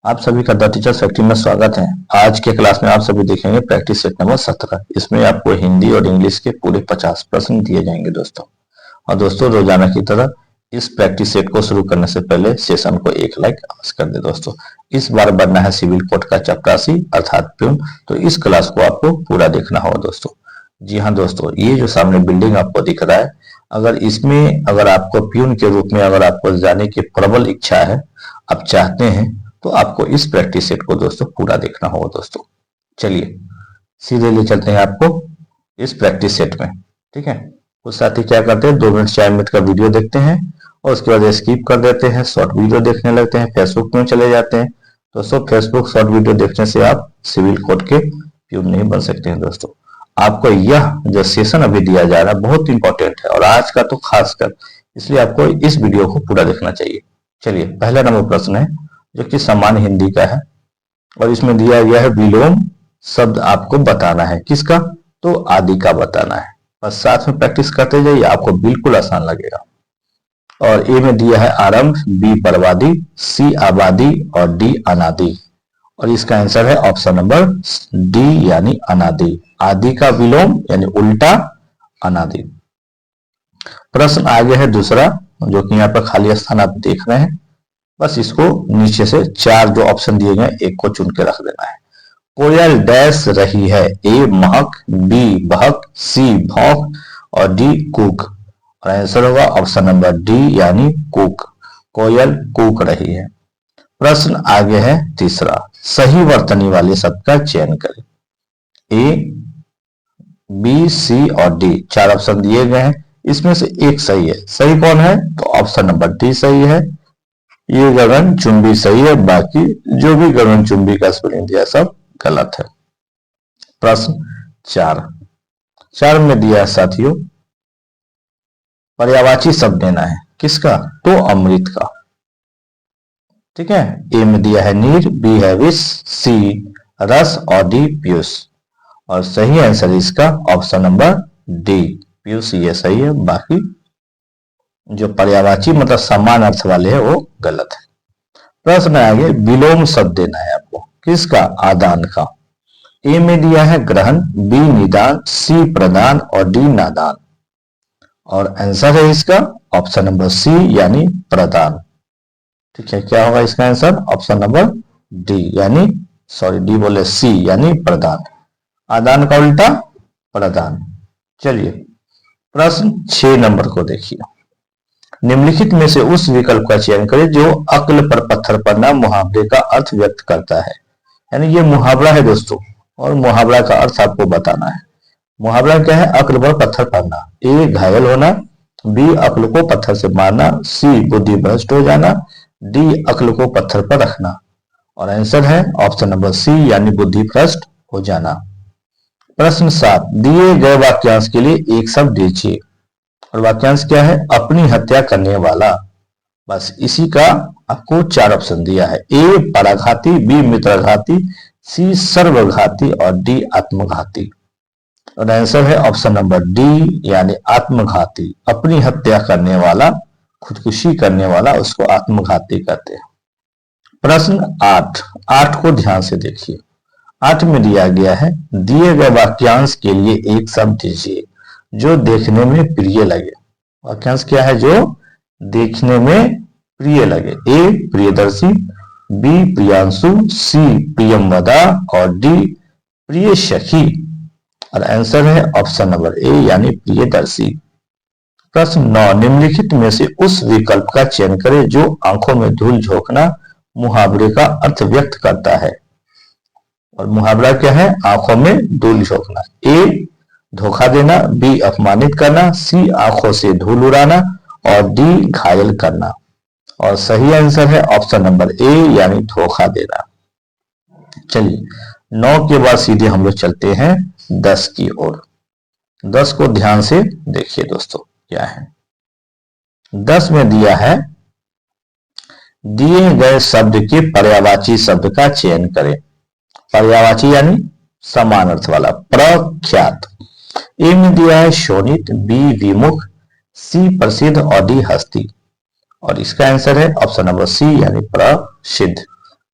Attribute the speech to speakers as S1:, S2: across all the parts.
S1: आप सभी का द टीचर्स फैक्ट्री में स्वागत है। आज के क्लास में आप सभी देखेंगे प्रैक्टिस सेट नंबर 17। इसमें आपको हिंदी और इंग्लिश के पूरे 50 प्रश्न दिए जाएंगे दोस्तों। और दोस्तों रोजाना की तरह इस प्रैक्टिस सेट को शुरू करने से पहले सेशन को एक लाइक अवश्य कर दे दोस्तों। इस बार बनना है सिविल कोड का चपरासी अर्थात प्यून, तो इस क्लास को आपको पूरा देखना होगा दोस्तों। जी हाँ दोस्तों, ये जो सामने बिल्डिंग आपको दिख रहा है, अगर आपको प्यून के रूप में अगर आपको जाने की प्रबल इच्छा है, आप चाहते हैं, तो आपको इस प्रैक्टिस सेट को दोस्तों पूरा देखना होगा दोस्तों। चलिए सीधे ले चलते हैं आपको इस प्रैक्टिस सेट में, ठीक है। कुछ साथी क्या करते हैं, 2 मिनट 4 मिनट का वीडियो देखते हैं और उसके बाद स्किप कर देते हैं, शॉर्ट वीडियो देखने लगते हैं, फेसबुक में चले जाते हैं। दोस्तों फेसबुक शॉर्ट वीडियो देखने से आप सिविल कोड के प्यून नहीं बन सकते हैं दोस्तों। आपको यह जो सेशन अभी दिया जा रहा है बहुत इंपॉर्टेंट है और आज का तो खासकर, इसलिए आपको इस वीडियो को पूरा देखना चाहिए। चलिए पहला नंबर प्रश्न है जो कि सामान्य हिंदी का है और इसमें दिया गया है विलोम शब्द आपको बताना है। किसका? तो आदि का बताना है। बस साथ में प्रैक्टिस करते जाइए, आपको बिल्कुल आसान लगेगा। और ए में दिया है आरंभ, बी परवादी, सी आबादी और डी अनादि। और इसका आंसर है ऑप्शन नंबर डी यानी अनादि। आदि का विलोम यानी उल्टा अनादि। प्रश्न आगे है दूसरा, जो कि यहाँ पर खाली स्थान आप देख रहे हैं। बस इसको नीचे से 4 जो ऑप्शन दिए गए एक को चुन के रख देना है। कोयल डैश रही है, ए महक, बी बहक, सी भौंक और डी कूक। और आंसर होगा ऑप्शन नंबर डी यानी कूक। कोयल कूक रही है। प्रश्न आगे है तीसरा, सही वर्तनी वाले शब्द का चयन करें। ए, बी, सी और डी 4 ऑप्शन दिए गए हैं, इसमें से एक सही है। सही कौन है? तो ऑप्शन नंबर डी सही है। ये गगन चुंबी सही है, बाकी जो भी गगन चुंबी का स्पेलिंग दिया सब गलत है। प्रश्न 4 में दिया है साथियों, पर्यायवाची शब्द देना है। किसका? तो अमृत का, ठीक है। ए में दिया है नीर, बी है विष, सी रस और डी पीयूष। और सही आंसर इसका ऑप्शन नंबर डी पीयूष, ये सही है। बाकी जो पर्यायवाची मतलब समान अर्थ वाले है वो गलत है। प्रश्न आगे विलोम शब्द देना है आपको। किसका? आदान का। ए में दिया है ग्रहण, बी निदान, सी प्रदान और डी नादान। और आंसर है इसका ऑप्शन नंबर सी यानी प्रदान, ठीक है। क्या होगा इसका आंसर? ऑप्शन नंबर डी यानी डी बोले सी यानी प्रदान। आदान का उल्टा प्रदान। चलिए प्रश्न 6 नंबर को देखिए। निम्नलिखित में से उस विकल्प का चयन करें जो अक्ल पर पत्थर पड़ना मुहावरे का अर्थ व्यक्त करता है। यानी ये मुहावरा है दोस्तों, और मुहावरा का अर्थ आपको बताना है। मुहावरा क्या है? अक्ल पर पत्थर पड़ना। ए घायल होना, बी अक्ल को पत्थर से मारना, सी बुद्धि भ्रष्ट हो जाना, डी अक्ल को पत्थर पर रखना। और आंसर है ऑप्शन नंबर सी यानी बुद्धि भ्रष्ट हो जाना। प्रश्न 7, दिए गए वाक्यांश के लिए एक शब्द दीजिए। और वाक्यांश क्या है? अपनी हत्या करने वाला। बस इसी का आपको 4 ऑप्शन दिया है। ए पराघाती, बी मित्रघाती, सी सर्वघाती और डी आत्मघाती। और आंसर है ऑप्शन नंबर डी यानी आत्मघाती। अपनी हत्या करने वाला, खुदकुशी करने वाला, उसको आत्मघाती कहते हैं। प्रश्न 8 को ध्यान से देखिए। 8 में दिया गया है, दिए गए वाक्यांश के लिए एक शब्द दीजिए जो देखने में प्रिय लगे। वाक्यांश क्या है? जो देखने में प्रिय लगे। ए प्रियदर्शी, बी प्रियांशु, सी प्रियमवदा और डी प्रिय सखी। और आंसर है ऑप्शन नंबर ए यानी प्रियदर्शी। प्रश्न 9, निम्नलिखित में से उस विकल्प का चयन करें जो आंखों में धूल झोंकना मुहावरे का अर्थ व्यक्त करता है। और मुहावरा क्या है? आंखों में धूल झोंकना। ए धोखा देना, बी अपमानित करना, सी आंखों से धूल उड़ाना और डी घायल करना। और सही आंसर है ऑप्शन नंबर ए यानी धोखा देना। चलिए 9 के बाद सीधे हम लोग चलते हैं 10 की ओर। 10 को ध्यान से देखिए दोस्तों, क्या है? 10 में दिया है, दिए गए शब्द के पर्यायवाची शब्द का चयन करें। पर्यायवाची यानी समान अर्थ वाला। प्रख्यात। ए में दिया है शोणित, बी विमुख, सी प्रसिद्ध और डी हस्ती। और इसका आंसर है ऑप्शन नंबर सी यानी प्रसिद्ध।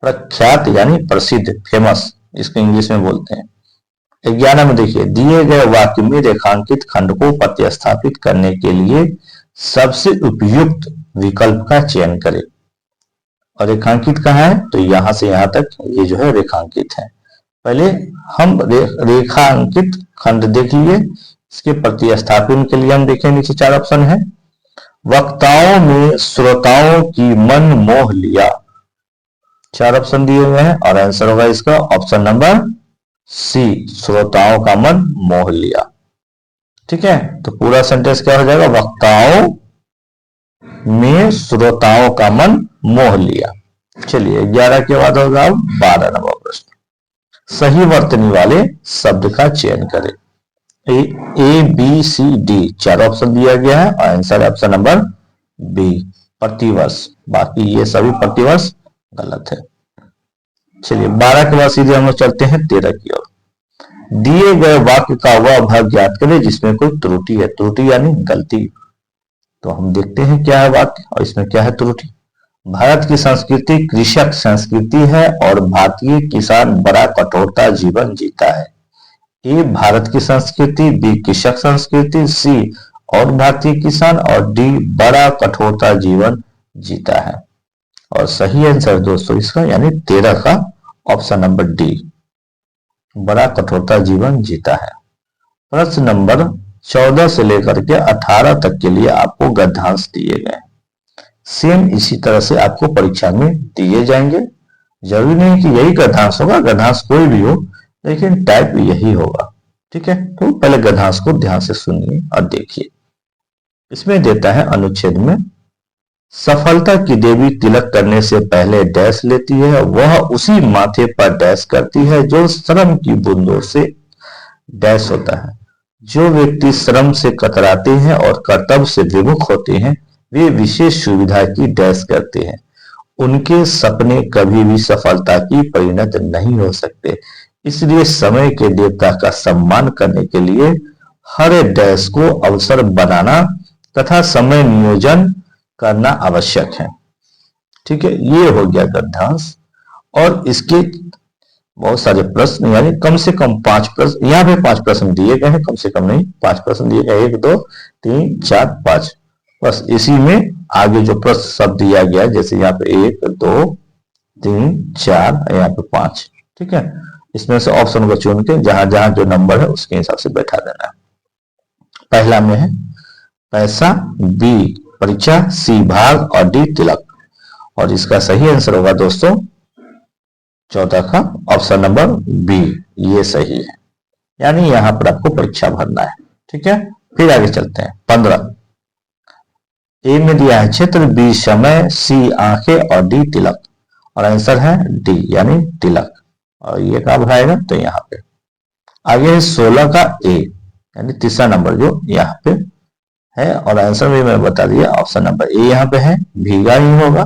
S1: प्रख्यात यानी प्रसिद्ध, फेमस इसको इंग्लिश में बोलते हैं। 11 में देखिए, दिए गए वाक्य में रेखांकित खंड को प्रतिस्थापित करने के लिए सबसे उपयुक्त विकल्प का चयन करें। और रेखांकित कहाँ है, तो यहां से यहां तक ये जो है रेखांकित है। पहले हम रेखांकित खंड देख लिए, इसके प्रतिस्थापन के लिए हम देखें, नीचे 4 ऑप्शन है। वक्ताओं में श्रोताओं की मन मोह लिया, 4 ऑप्शन दिए हुए हैं और आंसर होगा इसका ऑप्शन नंबर सी, श्रोताओं का मन मोह लिया। ठीक है, तो पूरा सेंटेंस क्या हो जाएगा, वक्ताओं में श्रोताओं का मन मोह लिया। चलिए 11 के बाद होगा अब 12 नंबर प्रश्न। सही वर्तनी वाले शब्द का चयन करें। A B C D 4 option दिया गया है और आंसर ऑप्शन नंबर बी, प्रतिवर्ष। बाकी ये सभी प्रतिवर्ष गलत है। चलिए 12 के बाद सीधे हम लोग चलते हैं 13 की ओर। दिए गए वाक्य का वह भाग ज्ञात करें जिसमें कोई त्रुटि है, त्रुटि यानी गलती। तो हम देखते हैं क्या है वाक्य और इसमें क्या है त्रुटि। भारत की संस्कृति कृषक संस्कृति है और भारतीय किसान बड़ा कठोरता जीवन जीता है। ए भारत की संस्कृति, बी कृषक संस्कृति, सी और भारतीय किसान और डी बड़ा कठोरता जीवन जीता है। और सही आंसर दोस्तों इसका यानी 13 का ऑप्शन नंबर डी, बड़ा कठोरता जीवन जीता है। प्रश्न नंबर 14 से लेकर के 18 तक के लिए आपको गद्यांश दिए गए, सेम इसी तरह से आपको परीक्षा में दिए जाएंगे। जरूरी नहीं कि यही गद्यांश होगा, गद्यांश कोई भी हो लेकिन टाइप यही होगा। ठीक है, तो पहले गद्यांश को ध्यान से सुनिए और देखिए। इसमें देता है अनुच्छेद में, सफलता की देवी तिलक करने से पहले डैश लेती है, वह उसी माथे पर डैश करती है जो श्रम की बूंदों से डैश होता है। जो व्यक्ति श्रम से कतराते हैं और कर्तव्य से विमुख होते हैं वे विशेष सुविधा की डैश करते हैं। उनके सपने कभी भी सफलता की परिणत नहीं हो सकते। इसलिए समय के देवता का सम्मान करने के लिए हर डैश को अवसर बनाना तथा समय नियोजन करना आवश्यक है। ठीक है, ये हो गया गद्यांश। और इसके बहुत सारे प्रश्न, यानी कम से कम 5 प्रश्न, यहाँ पे 5 प्रश्न दिए गए हैं, कम से कम नहीं 5 प्रश्न दिए गए, 1 2 3 4 5। बस इसी में आगे जो प्रश्न सब दिया गया है, जैसे यहाँ पे 1 2 3 4, यहाँ पे 5। ठीक है, इसमें से ऑप्शन को चुन के जहां जहां जो नंबर है उसके हिसाब से बैठा देना है। पहला में है पैसा, बी परीक्षा, सी भाग और डी तिलक। और इसका सही आंसर होगा दोस्तों 14 का ऑप्शन नंबर बी, ये सही है। यानी यहां पर आपको परीक्षा भरना है। ठीक है, फिर आगे चलते हैं 15। ए में दिया है क्षेत्र, बी समय, सी आंखें और डी तिलक। और आंसर है डी यानी तिलक। और ये कहां भराएगा, तो यहाँ पे। आगे है 16 का ए यानी तीसरा नंबर जो यहाँ पे है। और आंसर भी मैं बता दिया, ऑप्शन नंबर ए यहाँ पे है, भीगा ही होगा।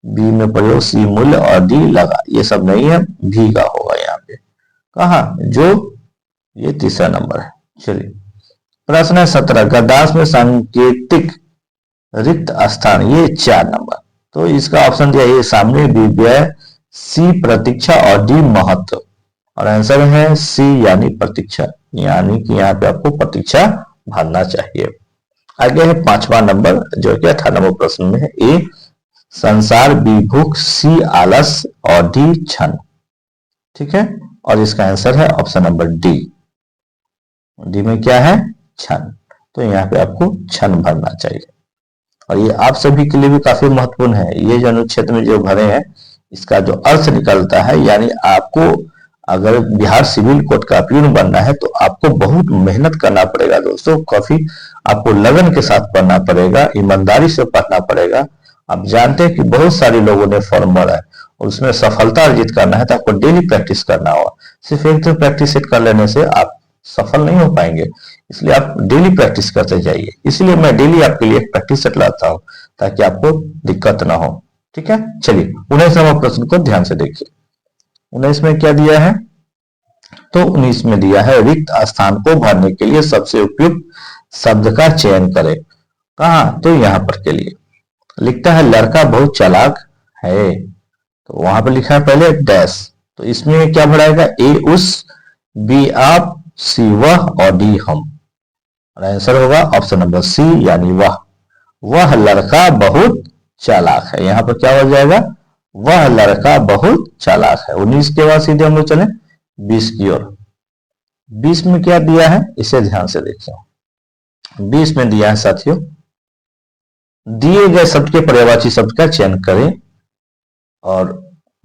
S1: बी में प्रयोग, सी मूल्य और डी लगा, ये सब नहीं है, भीगा होगा यहाँ पे। कहा जो ये तीसरा नंबर है। चलिए प्रश्न है 17, गद्यांश में सांकेतिक रिक्त स्थान, ये 4 नंबर। तो इसका ऑप्शन दिया ए सामने, बी व्यय, सी प्रतीक्षा और डी महत्व। और आंसर है सी यानी प्रतीक्षा, यानी कि यहाँ पे आपको प्रतीक्षा भरना चाहिए। आगे है 5वां नंबर जो कि 18 नंबर प्रश्न में है। ए संसार, बी भूख, सी आलस और डी क्षण। ठीक है, और इसका आंसर है ऑप्शन नंबर डी। डी में क्या है, क्षण। तो यहाँ पे आपको क्षण भरना चाहिए। और ये आप सभी के लिए भी काफी महत्वपूर्ण है। ये जो अनुच्छेद में जो भरे हैं इसका जो अर्थ निकलता है, यानी आपको अगर बिहार सिविल कोर्ट का प्यून बनना है तो आपको बहुत मेहनत करना पड़ेगा दोस्तों। काफी आपको लगन के साथ पढ़ना पड़ेगा, ईमानदारी से पढ़ना पड़ेगा। आप जानते हैं कि बहुत सारे लोगों ने फॉर्म भरा है और उसमें सफलता अर्जित करना है तो आपको डेली प्रैक्टिस करना होगा। सिर्फ एक दिन प्रैक्टिस सेट कर लेने से आप सफल नहीं हो पाएंगे, इसलिए आप डेली प्रैक्टिस करते जाइए। इसलिए मैं डेली आपके लिए प्रैक्टिस सेट लाता हूं ताकि आपको दिक्कत ना हो। ठीक है, चलिए 19 नंबर प्रश्न को ध्यान से देखिए। 19 में क्या दिया है, तो 19 में दिया है रिक्त स्थान को भरने के लिए सबसे उपयुक्त शब्द का चयन करें। कहा, तो यहां पर के लिए लिखता है लड़का बहुत चालाक है। तो वहां पर लिखा है पहले डैश, तो इसमें क्या भराएगा, ए उस, बी आप, सी वह और डी हम। और आंसर होगा ऑप्शन नंबर सी यानी वह लड़का बहुत चालाक है। यहां पर क्या हो जाएगा, वह लड़का बहुत चालाक है। 19 के बाद सीधे हम लोग चले 20 की ओर। 20 में क्या दिया है इसे ध्यान से देखिए। 20 में दिया है साथियों, दिए गए शब्द के पर्यायवाची शब्द का चयन करें और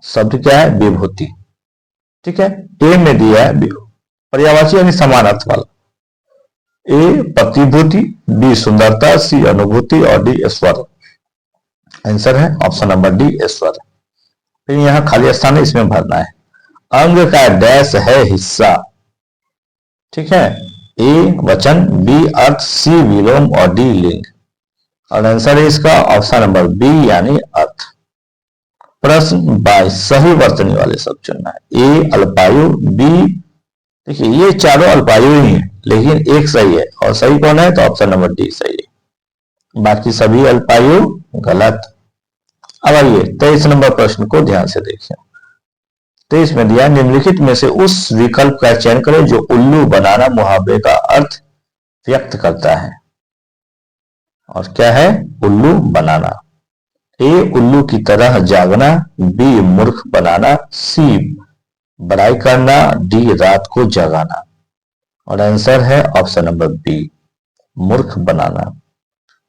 S1: शब्द क्या है, विभूति। ठीक है, ए में दिया है पर्यायवाची यानी समान अर्थ वाला, ए प्रतिभूति, बी सुंदरता, सी अनुभूति और डी स्वर। आंसर है ऑप्शन नंबर डी स्वर। फिर यहां खाली स्थान है, इसमें भरना है। अंग का डैश है हिस्सा। ठीक है, ए वचन, बी अर्थ, सी विलोम और डी लिंग। और आंसर है इसका ऑप्शन नंबर बी यानी अर्थ। प्रश्न 22 सही वर्तनी वाले शब्द चुनना है। ए अल्पायु, बी, देखिए ये चारों अल्पायु ही है लेकिन एक सही है, और सही कौन है, तो ऑप्शन नंबर डी सही है, बाकी सभी अल्पायु गलत। अब आइए 23 नंबर प्रश्न को ध्यान से देखिए। 23 में दिया, निम्नलिखित में से उस विकल्प का चयन करें जो उल्लू बनाना मुहावरे का अर्थ व्यक्त करता है। और क्या है, उल्लू बनाना। ए उल्लू की तरह जागना, बी मूर्ख बनाना, सी बड़ाई करना, डी रात को जगाना। और आंसर है ऑप्शन नंबर बी मूर्ख बनाना।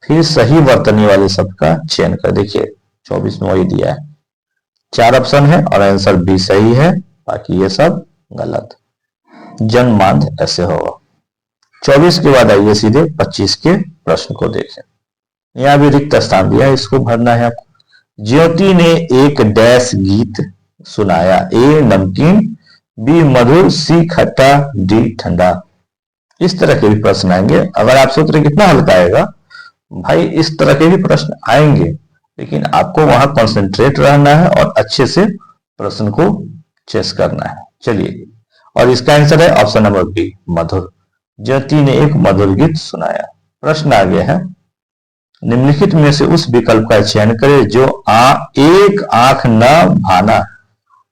S1: फिर सही वर्तनी वाले शब्द का चयन कर, देखिए 24 में वही दिया है, 4 ऑप्शन है और आंसर बी सही है, बाकी ये सब गलत। जन्मांध ऐसे होगा। 24 के बाद आइए सीधे 25 के प्रश्न को देखें। यहां भी रिक्त स्थान दिया है, इसको भरना है आपको। ज्योति ने एक डैश गीत सुनाया, ए नमकीन, बी मधुर, सी खट्टा, डी ठंडा। इस तरह के भी प्रश्न आएंगे। अगर आप सोच रहे कितना हल्का आएगा, भाई इस तरह के भी प्रश्न आएंगे, लेकिन आपको वहां कॉन्सेंट्रेट रहना है और अच्छे से प्रश्न को चेस करना है। चलिए, और इसका आंसर है ऑप्शन नंबर बी मधुर। ज्योति ने एक मधुर गीत सुनाया। प्रश्न आगे है, निम्नलिखित में से उस विकल्प का चयन करें जो एक आंख न भाना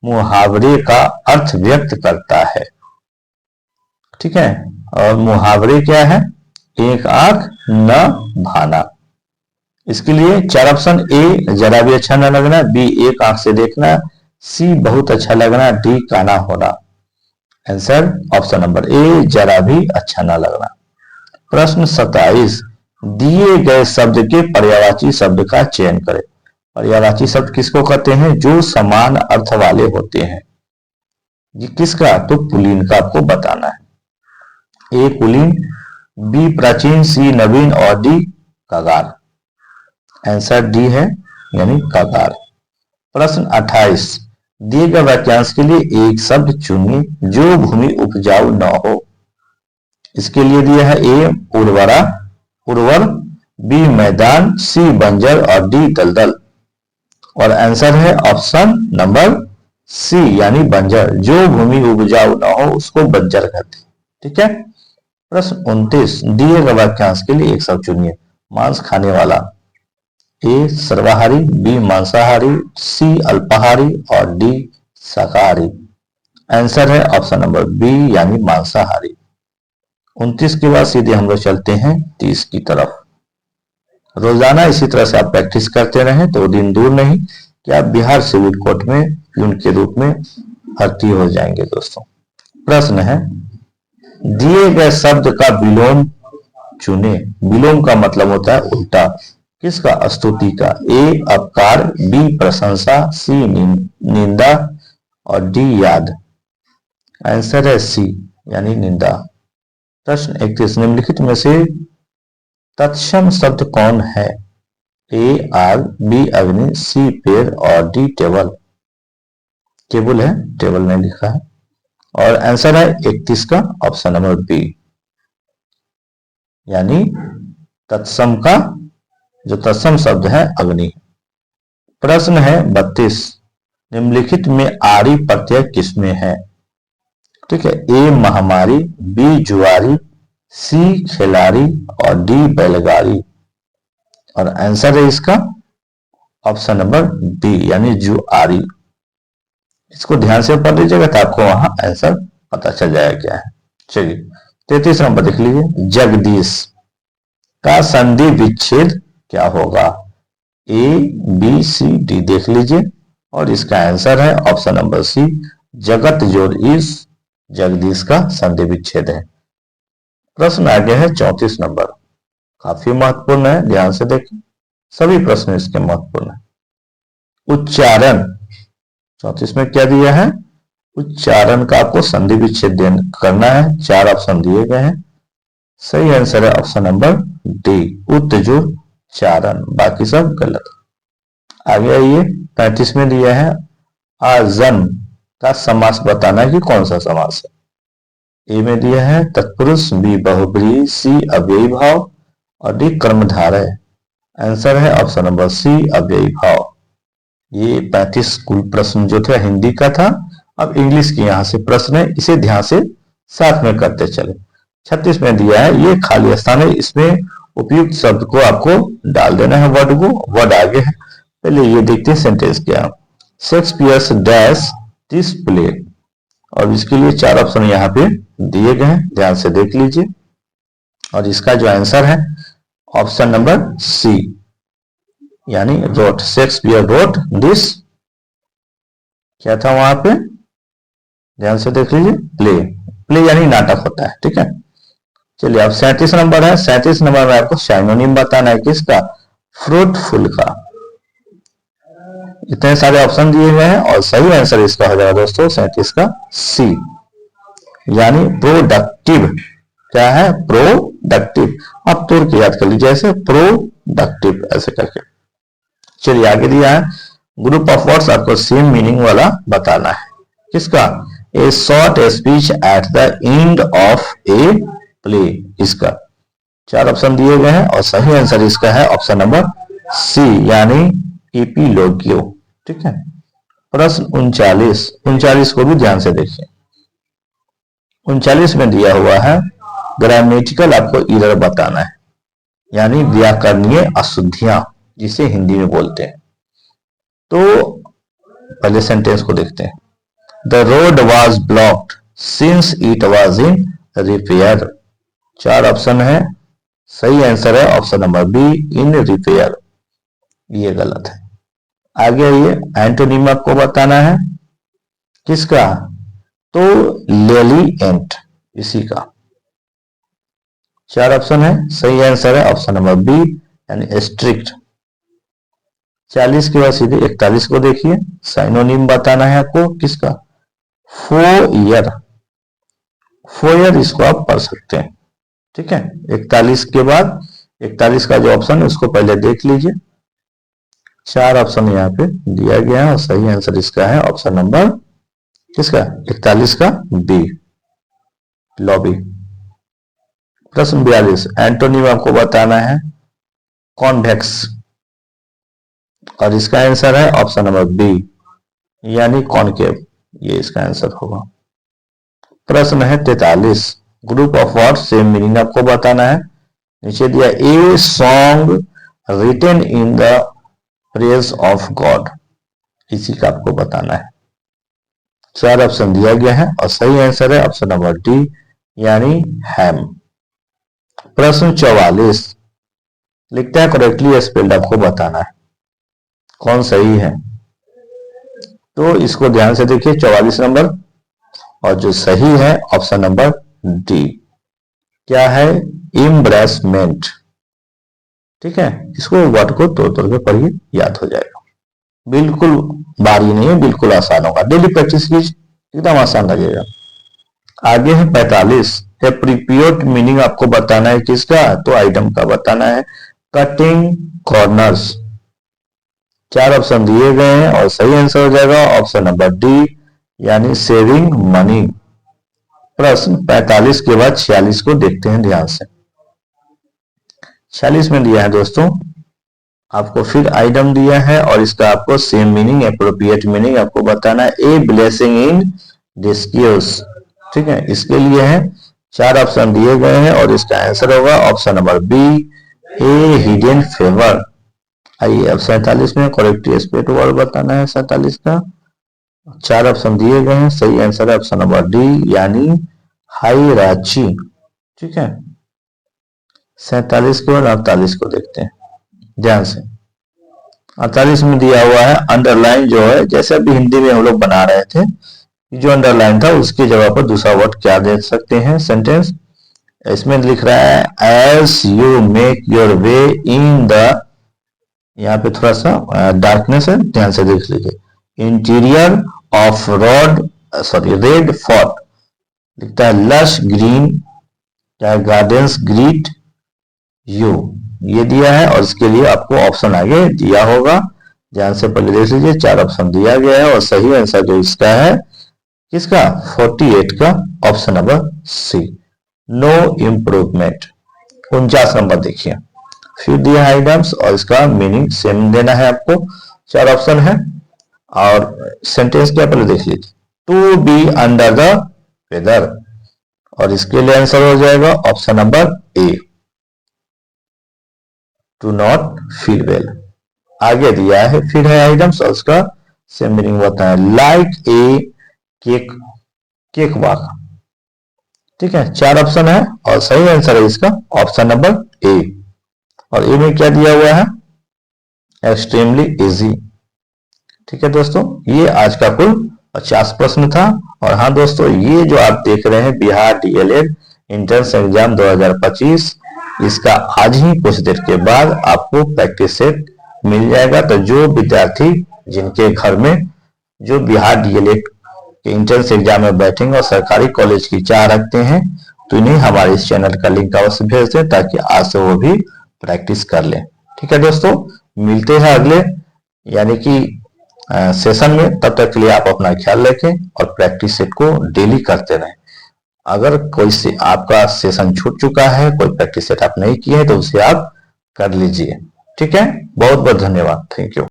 S1: मुहावरे का अर्थ व्यक्त करता है। ठीक है, और मुहावरे क्या है, एक आंख न भाना। इसके लिए 4 ऑप्शन, ए जरा भी अच्छा न लगना, बी एक आंख से देखना, सी बहुत अच्छा लगना, डी काना होना। आंसर ऑप्शन नंबर ए जरा भी अच्छा न लगना। प्रश्न 27, दिए गए शब्द के पर्यायवाची शब्द का चयन करें। पर्यायवाची शब्द किसको कहते हैं, जो समान अर्थ वाले होते हैं। ये किसका, तो पुल्लिंग का आपको बताना है। ए पुल्लिंग, बी प्राचीन, सी नवीन और डी कगार। आंसर डी है यानी कगार। प्रश्न 28, दिए गए वाक्यांश के लिए एक शब्द चुनिए जो भूमि उपजाऊ न हो। इसके लिए दिया है ए उर्वर, बी मैदान, सी बंजर और डी दलदल। और आंसर है ऑप्शन नंबर सी यानी बंजर। जो भूमि उपजाऊ न हो उसको बंजर कहते हैं। ठीक है। प्रश्न 29, दिए गए वाक्यांश के लिए एक शब्द चुनिए। मांस खाने वाला, ए सर्वाहारी, बी मांसाहारी, सी अल्पाहारी और डी शाकाहारी। आंसर है ऑप्शन नंबर बी यानी मांसाहारी। 29 के बाद सीधे हम लोग चलते हैं 30 की तरफ। रोजाना इसी तरह से आप प्रैक्टिस करते रहें तो दिन दूर नहीं कि आप बिहार सिविल कोर्ट में प्यून के रूप में भर्ती हो जाएंगे। दोस्तों, प्रश्न है, दिए गए शब्द का विलोम चुने। विलोम का मतलब होता है उल्टा। किसका, स्तुति का। ए अपकार, बी प्रशंसा, सी निंदा और डी याद। आंसर है सी यानी निंदा। प्रश्न 31, निम्नलिखित में से तत्सम शब्द कौन है। ए आग, बी अग्नि, सी पेड़ और डी टेबल। टेबल है, टेबल नहीं लिखा है। और आंसर है 31 का ऑप्शन नंबर बी यानी तत्सम का जो तत्सम शब्द है अग्नि। प्रश्न है 32, निम्नलिखित में आरी प्रत्यय किसमें है। ठीक है, ए महामारी, बी जुआरी, सी खिलाड़ी और डी बैलगाड़ी। और आंसर है इसका ऑप्शन नंबर बी यानी जुआरी। इसको ध्यान से पढ़ लीजिएगा तो आपको वहां आंसर पता चल जाएगा क्या है। चलिए 33 नंबर देख लीजिए, जगदीश का संधि विच्छेद क्या होगा? ए बी सी डी देख लीजिए और इसका आंसर है ऑप्शन नंबर सी, जगत जोड़ इस जगदीश का संधि विच्छेद है। प्रश्न आगे है 34 नंबर, काफी महत्वपूर्ण है, ध्यान से देखें, सभी प्रश्न इसके महत्वपूर्ण है। उच्चारण 34 में क्या दिया है? उच्चारण का आपको संधि विच्छेद करना है। 4 ऑप्शन दिए गए हैं, सही आंसर है ऑप्शन नंबर डी, उच्चारण, बाकी सब गलत। आगे आइए 35 में दिया है, आजन का समास बताना है कि कौन सा समास है। ए में दिया है तत्पुरुष, बी बहुब्रीहि, सी अव्ययी भाव और डी कर्मधारय। आंसर है ऑप्शन नंबर सी, अव्ययी भाव। ये 35 कुल प्रश्न जो थे हिंदी का था। अब इंग्लिश की यहां से प्रश्न है, इसे ध्यान से साथ में करते चले। 36 में दिया है, ये खाली स्थान है, इसमें उपयुक्त शब्द को आपको डाल देना है, वर्ड को, वर्ड आगे है। पहले ये देखते हैं सेंटेंस क्या। शेक्सपियर्स डैश दिस प्ले, और इसके लिए 4 ऑप्शन यहाँ पे दिए गए हैं, ध्यान से देख लीजिए। और इसका जो आंसर है ऑप्शन नंबर सी, यानी रोट, शेक्सपियर रोट दिस, क्या था वहां पे, ध्यान से देख लीजिए, प्ले, प्ले यानी नाटक होता है, ठीक है। चलिए अब 37 नंबर है। 37 नंबर में आपको साइनोनिम बताना है किसका? फ्रूटफुल का। इतने सारे ऑप्शन दिए गए हैं और सही आंसर इसका हो जाएगा दोस्तों 37 का सी, यानी प्रोडक्टिव। क्या है? प्रोडक्टिव। आप तोड़ के याद कर लीजिए, ऐसे प्रोडक्टिव ऐसे करके। चलिए आगे दिया है, ग्रुप ऑफ वर्ड्स आपको सेम मीनिंग वाला बताना है। किसका? ए short speech at the end of a play, इसका 4 ऑप्शन दिए गए हैं और सही आंसर इसका है ऑप्शन नंबर सी, यानी एपिलोगियो, ठीक है। प्रश्न 39 को भी ध्यान से देखिए। 39 में दिया हुआ है, ग्रामेटिकल आपको एरर बताना है, यानी व्याकरणीय अशुद्धियां, जिसे हिंदी में बोलते हैं। तो पहले सेंटेंस को देखते हैं। The road was blocked since it was in repair. 4 option है, सही आंसर है ऑप्शन नंबर बी, इन रिपेयर, ये गलत है। आगे आइए, एंटोनिम आपको बताना है किसका? तो लेलिएंट, इसी का 4 ऑप्शन है, सही आंसर है ऑप्शन नंबर बी, यानी स्ट्रिक्ट। 40 के बाद सीधे 41 को देखिए, साइनोनिम बताना है आपको किसका? फोयर, फोयर, इसको आप पढ़ सकते हैं, ठीक है। 41 के बाद 41 का जो ऑप्शन है उसको पहले देख लीजिए। 4 ऑप्शन यहाँ पे दिया गया है और सही आंसर इसका है ऑप्शन नंबर किसका? 41 का बी, लॉबी। प्रश्न 42, एंटोनिम आपको बताना है कॉन्वेक्स, और इसका आंसर है ऑप्शन नंबर बी, यानी कॉनकेव, ये इसका आंसर होगा। प्रश्न है 43, group of words same meaning आपको बताना है। नीचे दिया, a song written in the praise of God, इसी का आपको बताना है। 4 ऑप्शन दिया गया है और सही आंसर है ऑप्शन नंबर डी, यानी हैम। प्रश्न 44, लिखता है करेक्टली स्पेल्ड आपको बताना है, कौन सही है। तो इसको ध्यान से देखिए, 44 नंबर, और जो सही है ऑप्शन नंबर डी, क्या है? एम्ब्रेसमेंट, ठीक है। इसको वर्ड को तोड़ तोड़ के पढ़िए, याद हो जाएगा। बिल्कुल भारी नहीं है, बिल्कुल आसान होगा, डेली प्रैक्टिस कीजिए, एकदम आसान लगेगा। आगे है 45, एप्रोप्रिएट मीनिंग आपको बताना है किसका? तो आइटम का बताना है, कटिंग कॉर्नर्स। 4 ऑप्शन दिए गए हैं और सही आंसर हो जाएगा ऑप्शन नंबर डी, यानी सेविंग मनी। प्रश्न 45 के बाद 46 को देखते हैं ध्यान से। 46 में दिया है दोस्तों, आपको फिर आइटम दिया है और इसका आपको सेम मीनिंग, एप्रोप्रिएट मीनिंग आपको बताना है, ए ब्लेसिंग इन डिस्क्यूज, ठीक है। इसके लिए है 4 ऑप्शन दिए गए हैं और इसका आंसर होगा option number B, a hidden favour. आइए अब 47 में करेक्ट स्पेट वर्ड बताना है 47 का, 4 ऑप्शन दिए गए हैं, सही आंसर है ऑप्शन नंबर डी यानी हायरार्ची। ठीक है, 47 को और 48 को देखते हैं ध्यान से। 48 में दिया हुआ है अंडरलाइन जो है, जैसे अभी हिंदी में हम लोग बना रहे थे, जो अंडरलाइन था उसकी जगह पर दूसरा वर्ड क्या दे सकते हैं सेंटेंस। इसमें लिख रहा है as you make your way in the, यहाँ पे थोड़ा सा डार्कनेस है, ध्यान से देख लीजिए। इंटीरियर ऑफ रेड फोर्ट, लिखता है lush green gardens greet you, ये दिया है और इसके लिए आपको ऑप्शन आगे दिया होगा, ध्यान से पहले देख लीजिए। 4 ऑप्शन दिया गया है और सही आंसर जो इसका है किसका 48 का option number C, no improvement. 49 number देखिए, फिर दिया है आइटम्स और इसका मीनिंग सेम देना है आपको। 4 ऑप्शन है और सेंटेंस क्या पहले देख लीजिए, to be under the weather, और इसके लिए आंसर हो जाएगा option number A, to not feel well. आगे दिया है फिर है आइटम्स और उसका सेम मीनिंग होता है लाइक ए केक वॉक। ठीक है, 4 ऑप्शन है और सही आंसर है इसका ऑप्शन नंबर ए, और ए में क्या दिया हुआ है एक्सट्रीमली इजी। ठीक है दोस्तों, ये आज का कुल 50 प्रश्न था। और हाँ दोस्तों, ये जो आप देख रहे हैं बिहार डीएलएड एंट्रेंस एग्जाम 2025, इसका आज ही कुछ देर के बाद आपको प्रैक्टिस सेट मिल जाएगा। तो जो विद्यार्थी जिनके घर में जो बिहार डीएलएड के एंट्रेंस एग्जाम में बैठेंगे और सरकारी कॉलेज की चाह रखते हैं, तो इन्हें हमारे इस चैनल का लिंक अवश्य भेज दें ताकि आज से वो भी प्रैक्टिस कर लें। ठीक है दोस्तों, मिलते हैं अगले यानी कि सेशन में, तब तक के लिए आप अपना ख्याल रखें और प्रैक्टिस सेट को डेली करते रहें। अगर कोई से आपका सेशन छूट चुका है, कोई प्रैक्टिस सेट आप नहीं किए हैं, तो उसे आप कर लीजिए। ठीक है, बहुत बहुत धन्यवाद, थैंक यू।